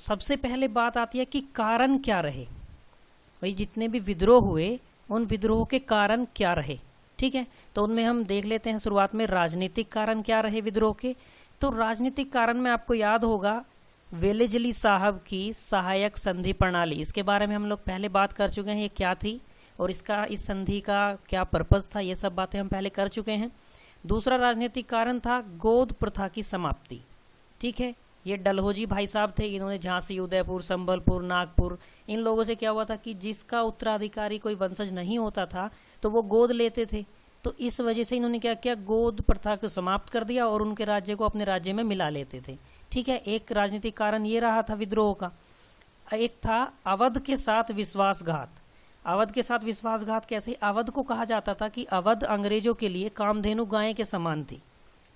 सबसे पहले बात आती है कि कारण क्या रहे, भाई जितने भी विद्रोह हुए उन विद्रोह के कारण क्या रहे। ठीक है, तो उनमें हम देख लेते हैं शुरुआत में राजनीतिक कारण क्या रहे विद्रोह के। तो राजनीतिक कारण में आपको याद होगा वेलेजली साहब की सहायक संधि प्रणाली, इसके बारे में हम लोग पहले बात कर चुके हैं, ये क्या थी और इस संधि का क्या पर्पस था, ये सब बातें हम पहले कर चुके हैं। दूसरा राजनीतिक कारण था गोद प्रथा की समाप्ति। ठीक है, ये डलहौजी भाई साहब थे, इन्होंने झांसी, उदयपुर, संबलपुर, नागपुर, इन लोगों से क्या हुआ था कि जिसका उत्तराधिकारी कोई वंशज नहीं होता था तो वो गोद लेते थे। तो इस वजह से इन्होंने क्या किया, गोद प्रथा को समाप्त कर दिया और उनके राज्य को अपने राज्य में मिला लेते थे। ठीक है, एक राजनीतिक कारण ये रहा था विद्रोह का। एक था अवध के साथ विश्वासघात। अवध के साथ विश्वासघात कैसे, अवध को कहा जाता था कि अवध अंग्रेजों के लिए कामधेनु गाय के समान थी।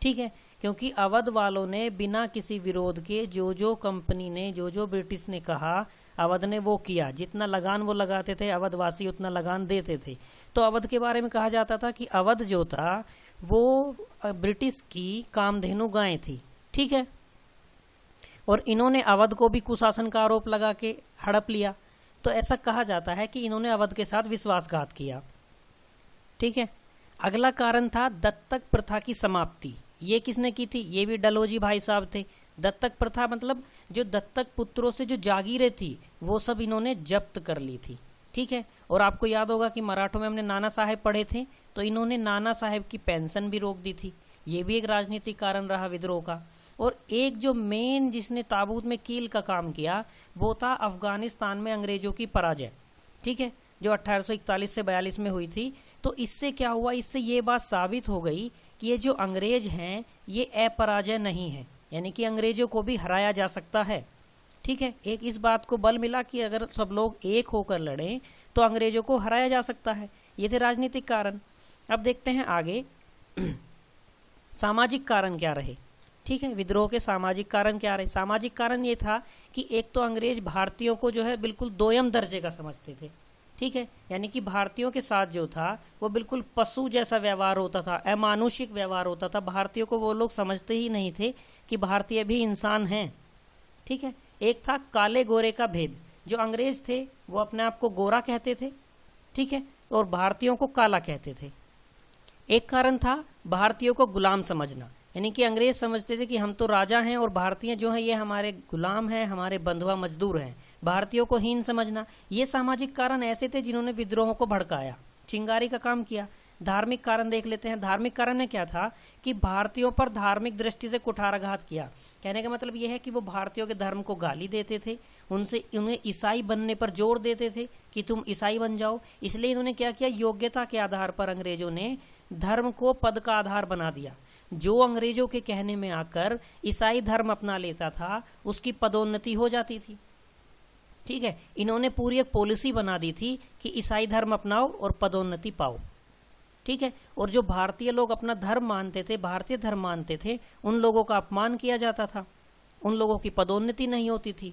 ठीक है, क्योंकि अवध वालों ने बिना किसी विरोध के जो कंपनी ने, जो ब्रिटिश ने कहा, अवध ने वो किया। जितना लगान वो लगाते थे अवधवासी उतना लगान देते थे। तो अवध के बारे में कहा जाता था कि अवध जो था वो ब्रिटिश की कामधेनु गाय थी। ठीक है, और इन्होंने अवध को भी कुशासन का आरोप लगा के हड़प लिया। तो ऐसा कहा जाता है कि इन्होंने अवध के साथ विश्वासघात किया। ठीक है, अगला कारण था दत्तक प्रथा की समाप्ति। ये किसने की थी, ये भी डलहौजी भाई साहब थे। दत्तक प्रथा मतलब जो दत्तक पुत्रों से जो जागीरें थी वो सब इन्होंने जब्त कर ली थी। ठीक है, और आपको याद होगा कि मराठों में हमने नाना साहेब पढ़े थे, तो इन्होंने नाना साहेब की पेंशन भी रोक दी थी। ये भी एक राजनीतिक कारण रहा विद्रोह का। और एक जो मेन जिसने ताबूत में कील का काम किया वो था अफगानिस्तान में अंग्रेजों की पराजय। ठीक है, जो 1841 से 42 में हुई थी। तो इससे क्या हुआ, इससे ये बात साबित हो गई कि ये जो अंग्रेज हैं ये अपराजय नहीं है, यानी कि अंग्रेजों को भी हराया जा सकता है। ठीक है, एक इस बात को बल मिला कि अगर सब लोग एक होकर लड़ें तो अंग्रेजों को हराया जा सकता है। ये थे राजनीतिक कारण। अब देखते हैं आगे सामाजिक कारण क्या रहे। ठीक है, विद्रोह के सामाजिक कारण क्या रहे। सामाजिक कारण ये था कि एक तो अंग्रेज भारतीयों को जो है बिल्कुल दोयम दर्जे का समझते थे। ठीक है, यानी कि भारतीयों के साथ जो था वो बिल्कुल पशु जैसा व्यवहार होता था, अमानुषिक व्यवहार होता था। भारतीयों को वो लोग समझते ही नहीं थे कि भारतीय भी इंसान हैं। ठीक है, एक था काले गोरे का भेद। जो अंग्रेज थे वो अपने आप को गोरा कहते थे। ठीक है, और भारतीयों को काला कहते थे। एक कारण था भारतीयों को गुलाम समझना, यानी कि अंग्रेज समझते थे कि हम तो राजा हैं और भारतीय जो हैं ये हमारे गुलाम हैं, हमारे बंधुआ मजदूर हैं। भारतीयों को हीन समझना। ये सामाजिक कारण ऐसे थे जिन्होंने विद्रोहों को भड़काया, चिंगारी का काम किया। धार्मिक कारण देख लेते हैं। धार्मिक कारण में क्या था कि भारतीयों पर धार्मिक दृष्टि से कुठाराघात किया। कहने का मतलब यह है कि वो भारतीयों के धर्म को गाली देते थे, उन्हें ईसाई बनने पर जोर देते थे कि तुम ईसाई बन जाओ। इसलिए इन्होंने क्या किया, योग्यता के आधार पर अंग्रेजों ने धर्म को पद का आधार बना दिया। जो अंग्रेजों के कहने में आकर ईसाई धर्म अपना लेता था उसकी पदोन्नति हो जाती थी। ठीक है, इन्होंने पूरी एक पॉलिसी बना दी थी कि ईसाई धर्म अपनाओ और पदोन्नति पाओ। ठीक है, और जो भारतीय लोग अपना धर्म मानते थे, भारतीय धर्म मानते थे, उन लोगों का अपमान किया जाता था, उन लोगों की पदोन्नति नहीं होती थी।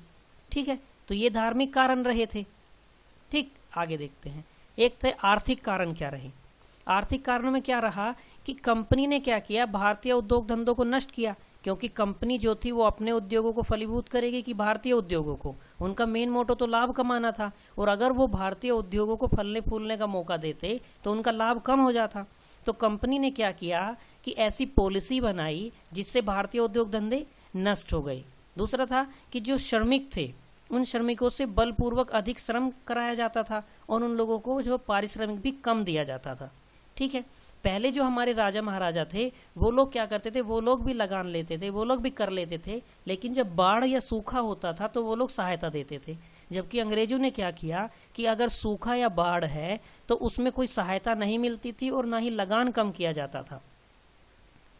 ठीक है, तो ये धार्मिक कारण रहे थे। ठीक, आगे देखते हैं। एक थे आर्थिक कारण क्या रहे। आर्थिक कारणों में क्या रहा कि कंपनी ने क्या किया, भारतीय उद्योग धंधों को नष्ट किया। क्योंकि कंपनी जो थी वो अपने उद्योगों को फलीभूत करेगी कि भारतीय उद्योगों को, उनका मेन मोटो तो लाभ कमाना था। और अगर वो भारतीय उद्योगों को फलने फूलने का मौका देते तो उनका लाभ कम हो जाता। तो कंपनी ने क्या किया कि ऐसी पॉलिसी बनाई जिससे भारतीय उद्योग धंधे नष्ट हो गए। दूसरा था कि जो श्रमिक थे उन श्रमिकों से बलपूर्वक अधिक श्रम कराया जाता था और उन लोगों को जो पारिश्रमिक भी कम दिया जाता था। ठीक है, पहले जो हमारे राजा महाराजा थे वो लोग क्या करते थे, वो लोग भी लगान लेते थे, वो लोग भी कर लेते थे, लेकिन जब बाढ़ या सूखा होता था तो वो लोग सहायता देते थे। जबकि अंग्रेजों ने क्या किया कि अगर सूखा या बाढ़ है तो उसमें कोई सहायता नहीं मिलती थी और ना ही लगान कम किया जाता था।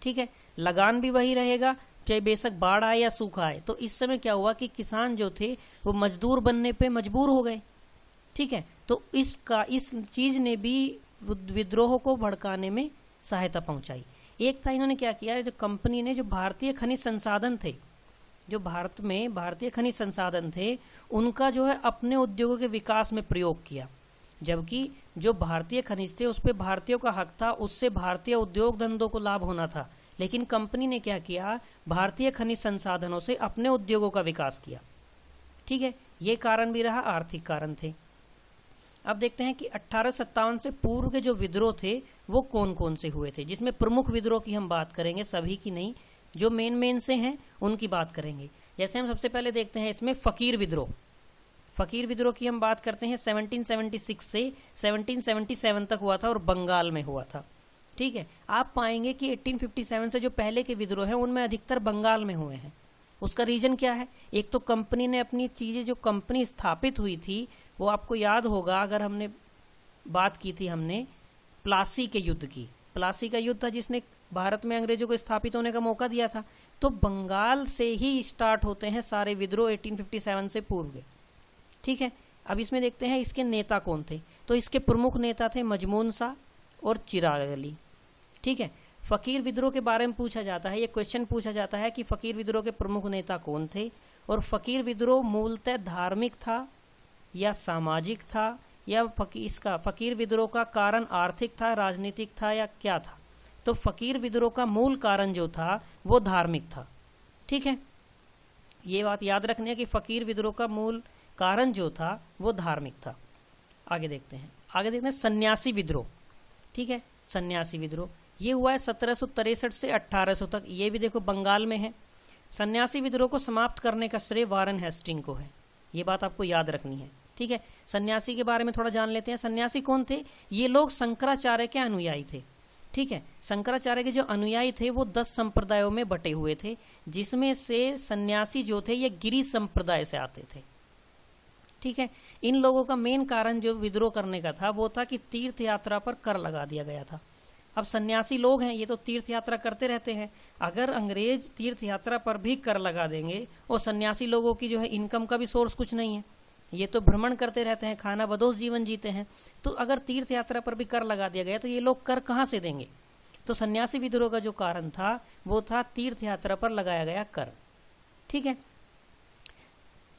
ठीक है, लगान भी वही रहेगा चाहे बेशक बाढ़ आए या सूखा आए। तो इस समय क्या हुआ कि किसान जो थे वो मजदूर बनने पे मजबूर हो गए। ठीक है, तो इस चीज ने भी विद्रोह को भड़काने में सहायता पहुंचाई। एक था इन्होंने क्या किया, जो कंपनी ने जो भारतीय खनिज संसाधन थे, जो भारत में भारतीय खनिज संसाधन थे, उनका जो है अपने उद्योगों के विकास में प्रयोग किया। जबकि जो भारतीय खनिज थे उस पर भारतीयों का हक था, उससे भारतीय उद्योग धंधों को लाभ होना था। लेकिन कंपनी ने क्या किया, भारतीय खनिज संसाधनों से अपने उद्योगों का विकास किया। ठीक है, ये कारण भी रहा, आर्थिक कारण थे। अब देखते हैं कि 1857 से पूर्व के जो विद्रोह थे वो कौन कौन से हुए थे, जिसमें प्रमुख विद्रोह की हम बात करेंगे, सभी की नहीं, जो मेन से हैं उनकी बात करेंगे। जैसे हम सबसे पहले देखते हैं इसमें फकीर विद्रोह। फकीर विद्रोह की हम बात करते हैं 1776 से 1777 तक हुआ था और बंगाल में हुआ था। ठीक है, आप पाएंगे कि 1857 से जो पहले के विद्रोह हैं उनमें अधिकतर बंगाल में हुए हैं। उसका रीजन क्या है? एक तो कंपनी ने अपनी चीजें, जो कंपनी स्थापित हुई थी वो आपको याद होगा, अगर हमने बात की थी हमने प्लासी के युद्ध की, प्लासी का युद्ध था जिसने भारत में अंग्रेजों को स्थापित होने का मौका दिया था। तो बंगाल से ही स्टार्ट होते हैं सारे विद्रोह 1857 से पूर्व के। ठीक है, अब इसमें देखते हैं इसके नेता कौन थे। तो इसके प्रमुख नेता थे मजमून शाह और चिराग अली। ठीक है, फकीर विद्रोह के बारे में पूछा जाता है, ये क्वेश्चन पूछा जाता है कि फकीर विद्रोह के प्रमुख नेता कौन थे, और फकीर विद्रोह मूलतः धार्मिक था या सामाजिक था, या इसका फकीर विद्रोह का कारण आर्थिक था, राजनीतिक था, या क्या था? तो फकीर विद्रोह का मूल कारण जो था वो धार्मिक था। ठीक है, ये बात याद रखनी है कि फकीर विद्रोह का मूल कारण जो था वो धार्मिक था। आगे देखते हैं सन्यासी विद्रोह। ठीक है, सन्यासी विद्रोह ये हुआ है 1763 से 1800 तक, ये भी देखो बंगाल में है। सन्यासी विद्रोह को समाप्त करने का श्रेय वारेन हेस्टिंग को है, ये बात आपको याद रखनी है। ठीक है, सन्यासी के बारे में थोड़ा जान लेते हैं। सन्यासी कौन थे? ये लोग शंकराचार्य के अनुयायी थे। ठीक है, शंकराचार्य के जो अनुयायी थे वो 10 संप्रदायों में बटे हुए थे, जिसमें से सन्यासी जो थे ये गिरि संप्रदाय से आते थे। ठीक है, इन लोगों का मेन कारण जो विद्रोह करने का था वो था कि तीर्थ यात्रा पर कर लगा दिया गया था। अब सन्यासी लोग हैं, ये तो तीर्थ यात्रा करते रहते हैं, अगर अंग्रेज तीर्थ यात्रा पर भी कर लगा देंगे, और सन्यासी लोगों की जो है इनकम का भी सोर्स कुछ नहीं है, ये तो भ्रमण करते रहते हैं, खाना बदोश जीवन जीते हैं, तो अगर तीर्थ यात्रा पर भी कर लगा दिया गया तो ये लोग कर कहाँ से देंगे? तो सन्यासी विद्रोह का जो कारण था वो था तीर्थ यात्रा पर लगाया गया कर। ठीक है,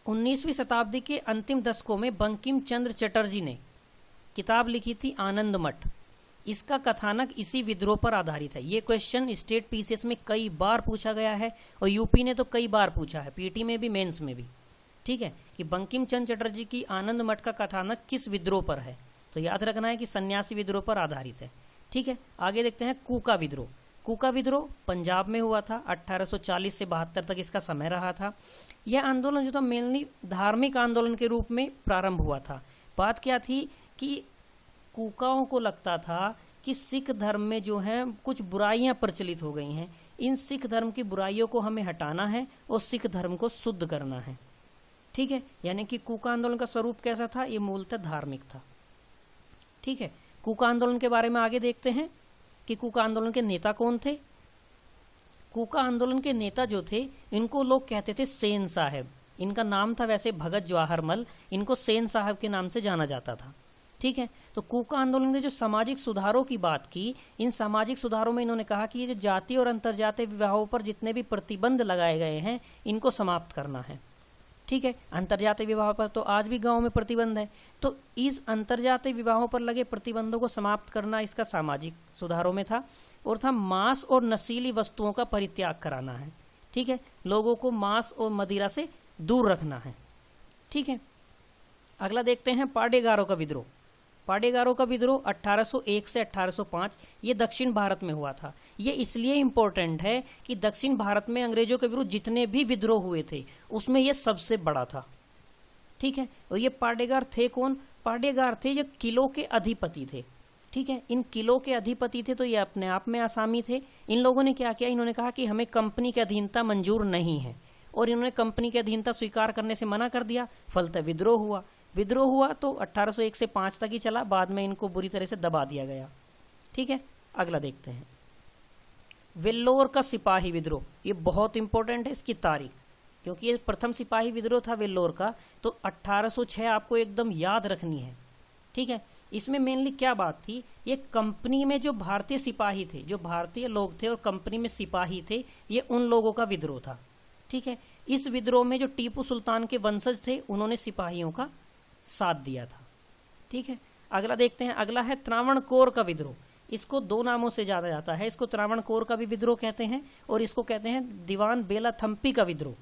19वीं शताब्दी के अंतिम दशकों में बंकिम चंद्र चटर्जी ने किताब लिखी थी आनंद मठ। इसका कथानक इसी विद्रोह पर आधारित है। ये क्वेश्चन स्टेट पीसीएस में कई बार पूछा गया है और यूपी ने तो कई बार पूछा है, पीटी में भी, मेंस में भी। ठीक है, कि बंकिम चंद्र चटर्जी की आनंद मठ का कथानक किस विद्रोह पर है, तो याद रखना है कि सन्यासी विद्रोह पर आधारित है। ठीक है, आगे देखते हैं कूका विद्रोह। कूका विद्रोह पंजाब में हुआ था, 1840 से 72 तक इसका समय रहा था। यह आंदोलन जो था मेनली धार्मिक आंदोलन के रूप में प्रारंभ हुआ था। बात क्या थी कि कूकाओं को लगता था कि सिख धर्म में जो है कुछ बुराइयां प्रचलित हो गई हैं, इन सिख धर्म की बुराइयों को हमें हटाना है और सिख धर्म को शुद्ध करना है। ठीक है, यानी कि कूका आंदोलन का स्वरूप कैसा था? ये मूलतः धार्मिक था। ठीक है, कूका आंदोलन के बारे में आगे देखते हैं कि कूका आंदोलन के नेता कौन थे। कूका आंदोलन के नेता जो थे इनको लोग कहते थे सेन साहब। इनका नाम था वैसे भगत जवाहर मल, इनको सेन साहब के नाम से जाना जाता था। ठीक है, तो कूका आंदोलन ने जो सामाजिक सुधारों की बात की, इन सामाजिक सुधारों में इन्होंने कहा कि ये जो जातीय और अंतर्जातीय विवाहों पर जितने भी प्रतिबंध लगाए गए हैं इनको समाप्त करना है। ठीक है, अंतर्जातीय विवाह पर तो आज भी गांव में प्रतिबंध है, तो इस अंतर्जातीय विवाहों पर लगे प्रतिबंधों को समाप्त करना इसका सामाजिक सुधारों में था। और था मांस और नशीली वस्तुओं का परित्याग कराना है। ठीक है, लोगों को मांस और मदिरा से दूर रखना है। ठीक है, अगला देखते हैं पाडेगारों का विद्रोह। पाडेगारों का विद्रोह 1801 से 1805 ये दक्षिण भारत में हुआ था। ये इसलिए इम्पोर्टेंट है कि दक्षिण भारत में अंग्रेजों के विरुद्ध जितने भी विद्रोह हुए थे उसमें ये सबसे बड़ा था। ठीक है, और ये पाडेगार थे कौन? पाडेगार थे जो किलों के अधिपति थे। ठीक है, इन किलों के अधिपति थे तो ये अपने आप में आसामी थे। इन लोगों ने क्या किया? इन्होंने कहा कि हमें कंपनी की अधीनता मंजूर नहीं है, और इन्होंने कंपनी की अधीनता स्वीकार करने से मना कर दिया। फलतः विद्रोह हुआ। विद्रोह हुआ तो 1801 से 5 तक ही चला, बाद में इनको बुरी तरह से दबा दिया गया। ठीक है, अगला देखते हैं वेल्लोर का सिपाही विद्रोह। ये बहुत इंपॉर्टेंट है इसकी तारीख, क्योंकि ये प्रथम सिपाही विद्रोह था वेल्लोर का, तो 1806 आपको एकदम याद रखनी है। ठीक है, इसमें मेनली क्या बात थी? ये कंपनी में जो भारतीय सिपाही थे, जो भारतीय लोग थे और कंपनी में सिपाही थे, ये उन लोगों का विद्रोह था। ठीक है, इस विद्रोह में जो टीपू सुल्तान के वंशज थे उन्होंने सिपाहियों का साथ दिया था। ठीक है, अगला देखते हैं। अगला है त्रावणकोर का विद्रोह। इसको दो नामों से जाना जाता है, इसको त्रावणकोर का भी विद्रोह कहते हैं और इसको कहते हैं दीवान बेला थम्पी का विद्रोह।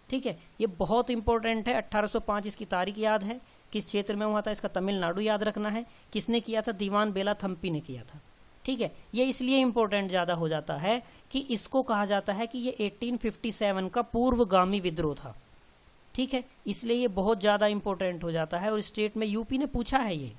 ठीक है, ये बहुत इंपॉर्टेंट है। 1805 इसकी तारीख याद है, किस क्षेत्र में हुआ था, इसका तमिलनाडु याद रखना है। किसने किया था, दीवान बेलाथम्पी ने किया था। ठीक है, ये इसलिए इंपॉर्टेंट ज्यादा हो जाता है कि इसको कहा जाता है कि ये 1857 का पूर्वगामी विद्रोह था। ठीक है, इसलिए ये बहुत ज्यादा इंपॉर्टेंट हो जाता है और स्टेट में यूपी ने पूछा है ये।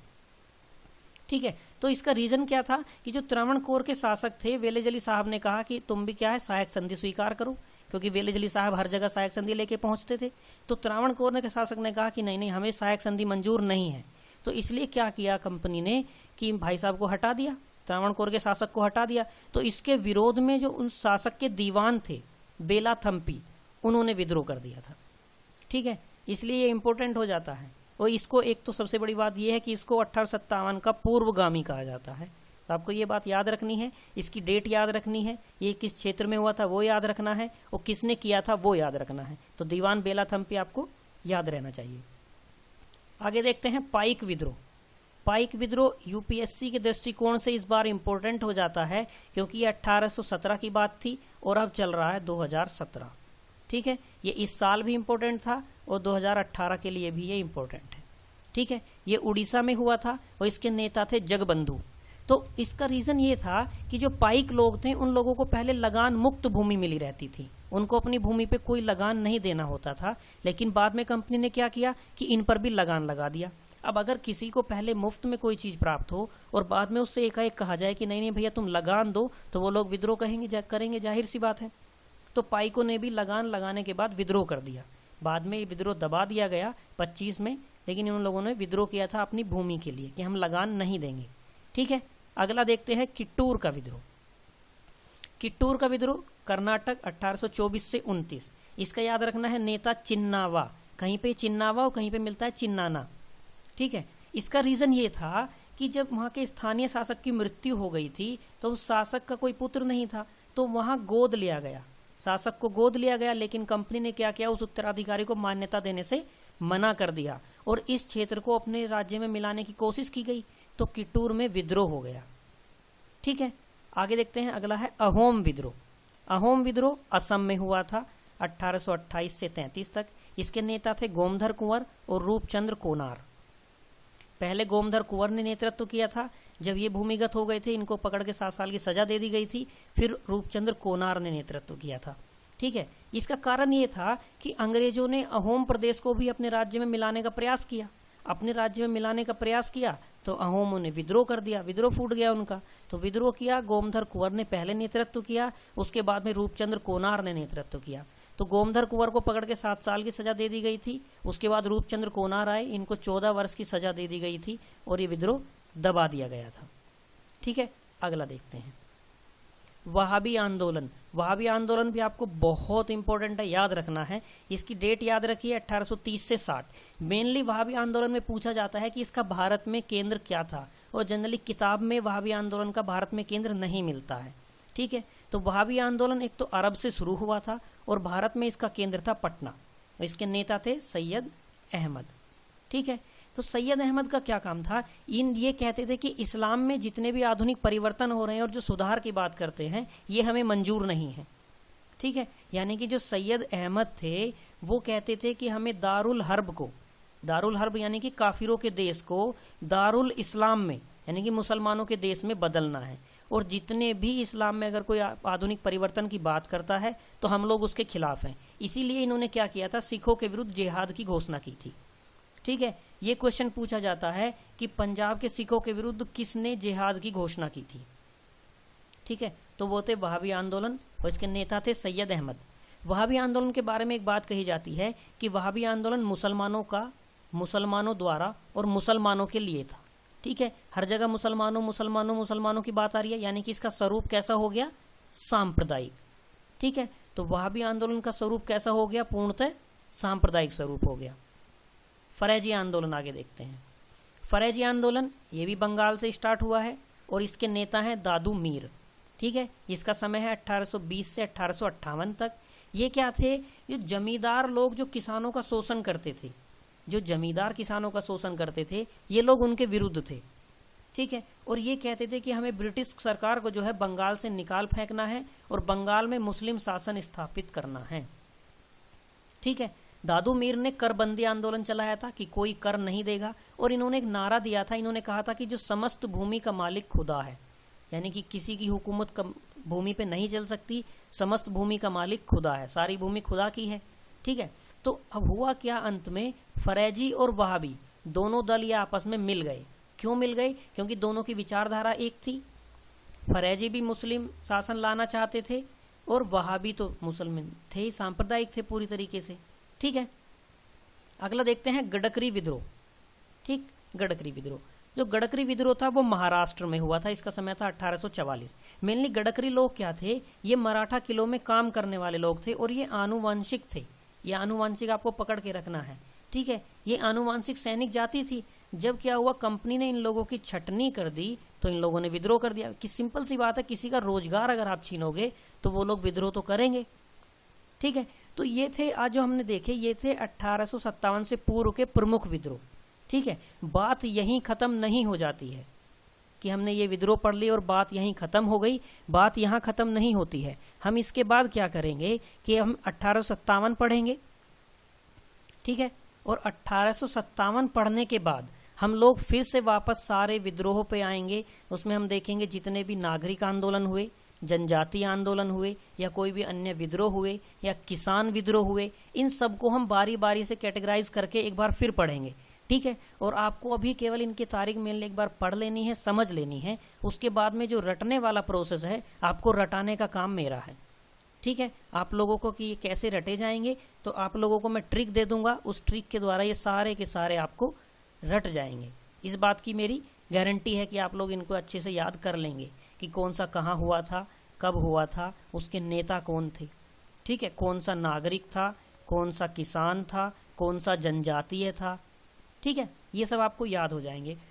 ठीक है, तो इसका रीजन क्या था कि जो त्रावणकोर के शासक थे वेलेजली साहब ने कहा कि तुम भी क्या है सहायक संधि स्वीकार करो, क्योंकि वेलेजली साहब हर जगह सहायक संधि लेके पहुंचते थे। तो त्रावणकोर के शासक ने कहा कि नहीं नहीं, हमें सहायक संधि मंजूर नहीं है। तो इसलिए क्या किया कंपनी ने कि भाई साहब को हटा दिया, त्रावणकोर के शासक को हटा दिया। तो इसके विरोध में जो उन शासक के दीवान थे बेलाथम्पी, उन्होंने विद्रोह कर दिया था। ठीक है, इसलिए ये इंपॉर्टेंट हो जाता है। और इसको एक तो सबसे बड़ी बात यह है कि इसको 1857 का पूर्वगामी कहा जाता है। तो आपको ये बात याद रखनी है, इसकी डेट याद रखनी है, ये किस क्षेत्र में हुआ था वो याद रखना है, और किसने किया था वो याद रखना है। तो दीवान बेलाथम्पी आपको याद रहना चाहिए। आगे देखते हैं पाइक विद्रोह। पाइक विद्रोह यूपीएससी के दृष्टिकोण से इस बार इंपॉर्टेंट हो जाता है, क्योंकि ये 1817 की बात थी और अब चल रहा है 2017। ठीक है, ये इस साल भी इंपॉर्टेंट था और 2018 के लिए भी ये इंपॉर्टेंट है। ठीक है, ये उड़ीसा में हुआ था और इसके नेता थे जगबंधु। तो इसका रीजन ये था कि जो पाइक लोग थे उन लोगों को पहले लगान मुक्त भूमि मिली रहती थी, उनको अपनी भूमि पे कोई लगान नहीं देना होता था। लेकिन बाद में कंपनी ने क्या किया कि इन पर भी लगान लगा दिया। अब अगर किसी को पहले मुफ्त में कोई चीज प्राप्त हो और बाद में उससे एकाएक कहा जाए कि नहीं नहीं भैया तुम लगान दो, तो वो लोग विद्रोह करेंगे, जाहिर सी बात है। तो पाइकों ने भी लगान लगाने के बाद विद्रोह कर दिया। बाद में ये विद्रोह दबा दिया गया 25 में, लेकिन उन लोगों ने विद्रोह किया था अपनी भूमि के लिए कि हम लगान नहीं देंगे। ठीक है, अगला देखते हैं किट्टूर का विद्रोह। किट्टूर का विद्रोह कर्नाटक 1824 से 29। इसका याद रखना है, नेता चिन्नावा, कहीं पे चिन्नावा और कहीं पे मिलता है चिन्नाना। ठीक है, इसका रीजन ये था कि जब वहां के स्थानीय शासक की मृत्यु हो गई थी तो उस शासक का कोई पुत्र नहीं था, तो वहां गोद लिया गया, शासक को गोद लिया गया। लेकिन कंपनी ने क्या किया, उस उत्तराधिकारी को मान्यता देने से मना कर दिया और इस क्षेत्र को अपने राज्य में मिलाने की कोशिश की गई। तो किट्टूर में विद्रोह हो गया। ठीक है, आगे देखते हैं, अगला है अहोम विद्रोह। अहोम विद्रोह असम में हुआ था 1828 से 33 तक। इसके नेता थे गोमधर कुंवर और रूपचंद्र कोनार। पहले गोमधर कुंवर ने नेतृत्व किया था, जब ये भूमिगत हो गए थे इनको पकड़ के 7 साल की सजा दे दी गई थी। फिर रूपचंद्र कोनार ने नेतृत्व किया था। ठीक है, इसका कारण ये था कि अंग्रेजों ने अहोम प्रदेश को भी अपने राज्य में मिलाने का प्रयास किया। अपने राज्य में मिलाने का प्रयास किया तो अहोमों ने विद्रोह कर दिया, विद्रोह फूट गया उनका। तो विद्रोह किया, गोमधर कुंवर ने पहले नेतृत्व किया, उसके बाद में रूपचंद्र कोनार ने नेतृत्व किया। तो गोमधर कुंवर को पकड़ के 7 साल की सजा दे दी गई थी। उसके बाद रूपचंद्र कोनार आए, इनको 14 वर्ष की सजा दे दी गई थी और ये विद्रोह दबा दिया गया था। ठीक है, अगला देखते हैं वहाबी आंदोलन। वहाबी आंदोलन भी आपको बहुत इंपॉर्टेंट है, याद रखना है। इसकी डेट याद रखिए 1830 से 60। मेनली वहाबी आंदोलन में पूछा जाता है कि इसका भारत में केंद्र क्या था, और जनरली किताब में वहाबी आंदोलन का भारत में केंद्र नहीं मिलता है। ठीक है, तो वहाबी आंदोलन एक तो अरब से शुरू हुआ था और भारत में इसका केंद्र था पटना। इसके नेता थे सैयद अहमद। ठीक है, तो सैयद अहमद का क्या काम था, ये कहते थे कि इस्लाम में जितने भी आधुनिक परिवर्तन हो रहे हैं और जो सुधार की बात करते हैं ये हमें मंजूर नहीं है। ठीक है, यानी कि जो सैयद अहमद थे वो कहते थे कि हमें दारुल हर्ब को, दारुल हर्ब यानी कि काफिरों के देश को दारुल इस्लाम में यानी कि मुसलमानों के देश में बदलना है, और जितने भी इस्लाम में अगर कोई आधुनिक परिवर्तन की बात करता है तो हम लोग उसके खिलाफ हैं। इसीलिए इन्होंने क्या किया था, सिखों के विरुद्ध जिहाद की घोषणा की थी। ठीक है, ये क्वेश्चन पूछा जाता है कि पंजाब के सिखों के विरुद्ध किसने जिहाद की घोषणा की थी। ठीक है, तो वो थे वहाबी आंदोलन और इसके नेता थे सैयद अहमद। वहाबी आंदोलन के बारे में एक बात कही जाती है कि वहाबी आंदोलन मुसलमानों द्वारा और मुसलमानों के लिए था। ठीक है, हर जगह मुसलमानों की बात आ रही है, यानी कि इसका स्वरूप कैसा हो गया, सांप्रदायिक। ठीक है, तो वहाबी आंदोलन का स्वरूप कैसा हो गया, पूर्णतः सांप्रदायिक स्वरूप हो गया। फरेजी आंदोलन आगे देखते हैं। फरेजी आंदोलन ये भी बंगाल से स्टार्ट हुआ है और इसके नेता हैं दादू मीर। ठीक है, इसका समय है 1820 से 1858 तक। ये क्या थे, ये जमींदार लोग जो किसानों का शोषण करते थे, जो जमींदार किसानों का शोषण करते थे, ये लोग उनके विरुद्ध थे। ठीक है, और ये कहते थे कि हमें ब्रिटिश सरकार को जो है बंगाल से निकाल फेंकना है और बंगाल में मुस्लिम शासन स्थापित करना है। ठीक है। दादू मीर ने कर बंदी आंदोलन चलाया था कि कोई कर नहीं देगा, और इन्होंने एक नारा दिया था, इन्होंने कहा था कि जो समस्त भूमि का मालिक खुदा है, यानी कि किसी की हुकूमत भूमि पे नहीं चल सकती, समस्त भूमि का मालिक खुदा है, सारी भूमि खुदा की है। ठीक है। तो अब हुआ क्या, अंत में फरैजी और वहाबी दोनों दल ये आपस में मिल गए। क्यों मिल गए? क्योंकि दोनों की विचारधारा एक थी। फरैजी भी मुस्लिम शासन लाना चाहते थे और वहाबी तो मुसलमान थे, सांप्रदायिक थे पूरी तरीके से। ठीक है। अगला देखते हैं गडकरी विद्रोह। ठीक, गडकरी विद्रोह, जो गडकरी विद्रोह था वो महाराष्ट्र में हुआ था। इसका समय था 1844। मेनली गडकरी लोग क्या थे, ये मराठा किलों में काम करने वाले लोग थे और ये आनुवंशिक थे। ये आनुवंशिक आपको पकड़ के रखना है। ठीक है। ये आनुवंशिक सैनिक जाति थी। जब क्या हुआ, कंपनी ने इन लोगों की छटनी कर दी तो इन लोगों ने विद्रोह कर दिया। कि सिंपल सी बात है, किसी का रोजगार अगर आप छीनोगे तो वो लोग विद्रोह तो करेंगे। ठीक है। तो ये थे आज जो हमने देखे, ये थे 1857 से पूर्व के प्रमुख विद्रोह। ठीक है। बात यहीं खत्म नहीं हो जाती है कि हमने ये विद्रोह पढ़ ली और बात यहीं खत्म हो गई। बात यहाँ खत्म नहीं होती है। हम इसके बाद क्या करेंगे कि हम 1857 पढ़ेंगे। ठीक है। और 1857 पढ़ने के बाद हम लोग फिर से वापस सारे विद्रोह पे आएंगे। उसमें हम देखेंगे जितने भी नागरिक आंदोलन हुए, जनजातीय आंदोलन हुए, या कोई भी अन्य विद्रोह हुए, या किसान विद्रोह हुए, इन सबको हम बारी बारी से कैटेगराइज करके एक बार फिर पढ़ेंगे। ठीक है। और आपको अभी केवल इनकी तारीख मेनली एक बार पढ़ लेनी है, समझ लेनी है। उसके बाद में जो रटने वाला प्रोसेस है, आपको रटाने का काम मेरा है। ठीक है। आप लोगों को कि ये कैसे रटे जाएंगे, तो आप लोगों को मैं ट्रिक दे दूंगा, उस ट्रिक के द्वारा ये सारे के सारे आपको रट जाएंगे। इस बात की मेरी गारंटी है कि आप लोग इनको अच्छे से याद कर लेंगे कि कौन सा कहाँ हुआ था, कब हुआ था, उसके नेता कौन थे। ठीक है। कौन सा नागरिक था, कौन सा किसान था, कौन सा जनजातीय था। ठीक है। ये सब आपको याद हो जाएंगे।